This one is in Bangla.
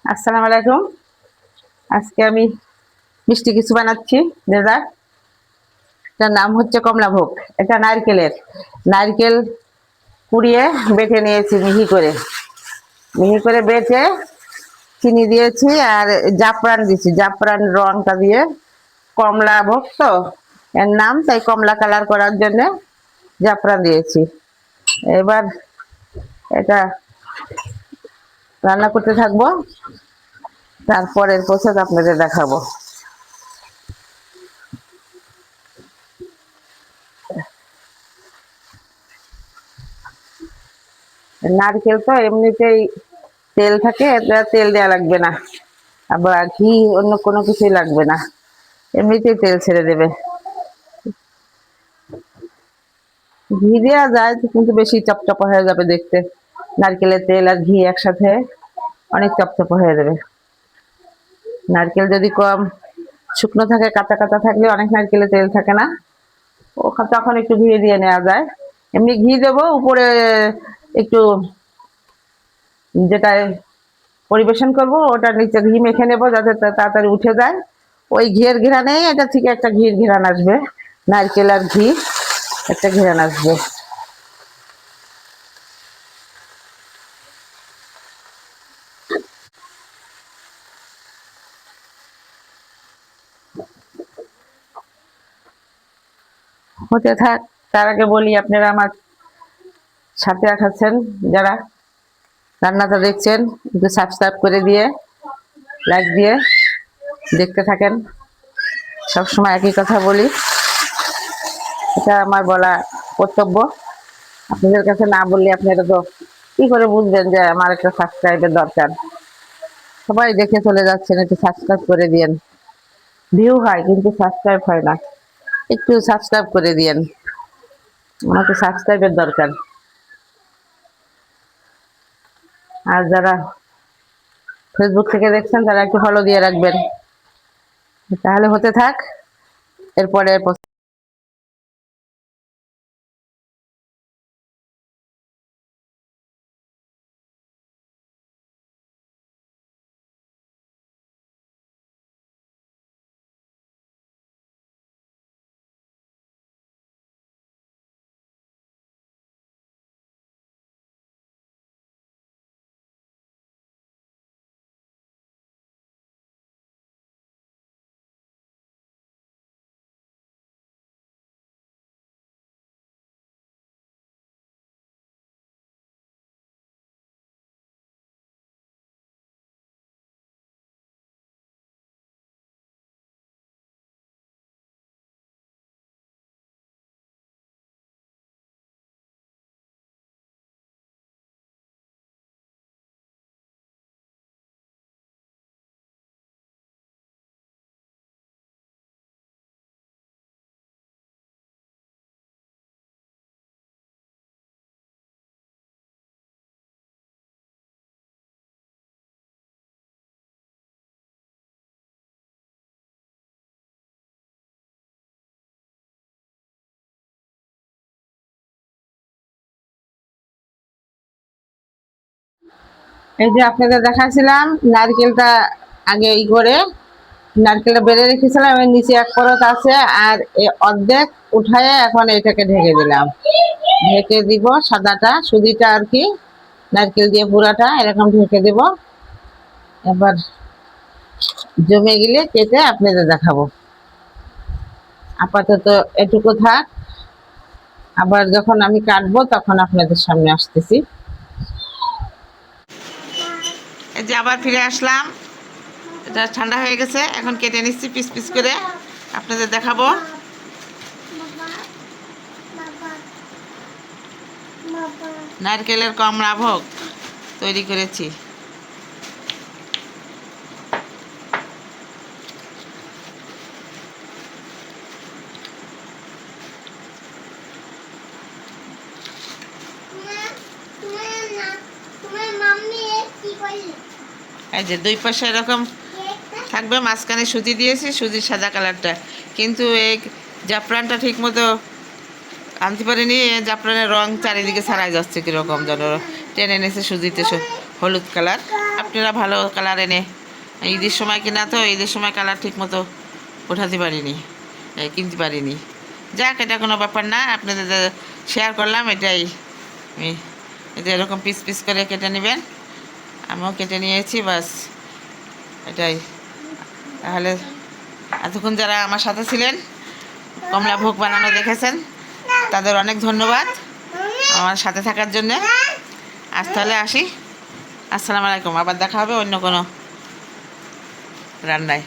আসসালামু আলাইকুম। আজকে আমি মিষ্টি কিছু বানাচ্ছি, ডেজার্ট। এটার নাম হচ্ছে কমলাভোগ। এটা নারকেলের, নারকেল কুড়িয়ে বেটে নিয়েছি মিহি করে। মিহি করে বেটে চিনি দিয়েছি আর জাফরান দিয়েছি, জাফরান রংটা দিয়ে। কমলা ভোগ তো এর নাম, তাই কমলা কালার করার জন্য জাফরান দিয়েছি। এবার এটা রান্না করতে থাকবো, তারপরের প্রসেস আপনাদের দেখাবো। নারকেল তো এমনিতেই তেল থাকে, এটা তেল দেওয়া লাগবে না, আবার ঘি অন্য কোনো কিছুই লাগবে না, এমনিতেই তেল ছেড়ে দেবে। ঘি দেওয়া যায় কিন্তু বেশি চপচপা হয়ে যাবে দেখতে। নারকেলের তেল আর ঘি একসাথে অনেক চপচপা হয়ে যাবে। নারকেল যদি কম শুকনো থাকে, কাঁচা কাঁচা থাকলে অনেক নারকেলের তেল থাকে না, ও তখন একটু ঘি দিয়ে নেওয়া যায়। এমনি ঘি দেবো উপরে একটু, যেটা পরিবেশন করব ওটার নিচে ঘি মেখে নেবো যাতে তাড়াতাড়ি উঠে যায়। ওই ঘিয়ের ঘেরানে এটা থেকে একটা ঘির ঘেরান আসবে, নারকেল আর ঘি একটা ঘেরান আসবে। হতে থাক, তার আগে বলি আপনারা আমার সাথে আছেন যারা রান্নাটা দেখছেন, একটু সাবস্ক্রাইব করে দিয়ে লাইক দিয়ে দেখতে থাকেন। সবসময় একই কথা বলি, এটা আমার বলা কর্তব্য। আপনাদের কাছে না বললে আপনারা তো কি করে বুঝবেন যে আমার একটা সাবস্ক্রাইবের দরকার। সবাই দেখে চলে যাচ্ছেন, একটু সাবস্ক্রাইব করে দিয়েন। ভিউ হয় কিন্তু সাবস্ক্রাইব হয় না, একটু সাবস্ক্রাইব করে দিয়েন, আমাকে সাবস্ক্রাইবের দরকার। আর যারা ফেসবুক থেকে দেখছেন তারা একটু ফলো দিয়ে রাখবেন। তাহলে হতে থাক, এরপরে এই যে আপনাদের দেখাচ্ছিলাম নারকেলটা আগে করে নারকেলটা বেড়ে রেখেছিলাম, এর নিচে এক পরত আছে আর অর্ধেক উঠায় এখন এটাকে ঢেকে দিলাম। ঢেকে দিব সাদাটা, সুজিটা আর কি, নারকেল দিয়ে পুরাটা এরকম ঢেকে দেব। এবার জমে গেলে কেটে আপনাদের দেখাবো। আপাতত এটুকু থাক, আবার যখন আমি কাটবো তখন আপনাদের সামনে আসতেছি। এই যে আবার ফিরে আসলাম, এটা ঠান্ডা হয়ে গেছে, এখন কেটে নিচ্ছি পিস পিস করে আপনাদের দেখাবো। নারকেলের কমলা ভোগ তৈরি করেছি। এই যে দুই পাশে এরকম থাকবে, মাঝখানে সুজি দিয়েছি, সুজির সাদা কালারটা, কিন্তু এই জাফরানটা ঠিক মতো আনতে পারিনি। জাফরানের রং চারিদিকে ছাড়াই যাচ্ছে, কীরকম যেন টেনে এনেছে সুজিতে হলুদ কালার। আপনারা ভালো কালার এনে, ঈদের সময় কিনা তো, ঈদের সময় কালার ঠিক মতো ওঠাতে পারিনি, কিনতে পারিনি। যাক, এটা কোনো ব্যাপার না, আপনাদের শেয়ার করলাম এটাই। এটা এরকম পিস পিস করে কেটে নেবেন, আমিও কেটে নিয়েছি, বাস এটাই। তাহলে এতক্ষণ যারা আমার সাথে ছিলেন, কমলা ভোগ বানানো দেখেছেন, তাদের অনেক ধন্যবাদ আমার সাথে থাকার জন্যে। আজ তাহলে আসি, আসসালামু আলাইকুম। আবার দেখা হবে অন্য কোনো রান্নায়।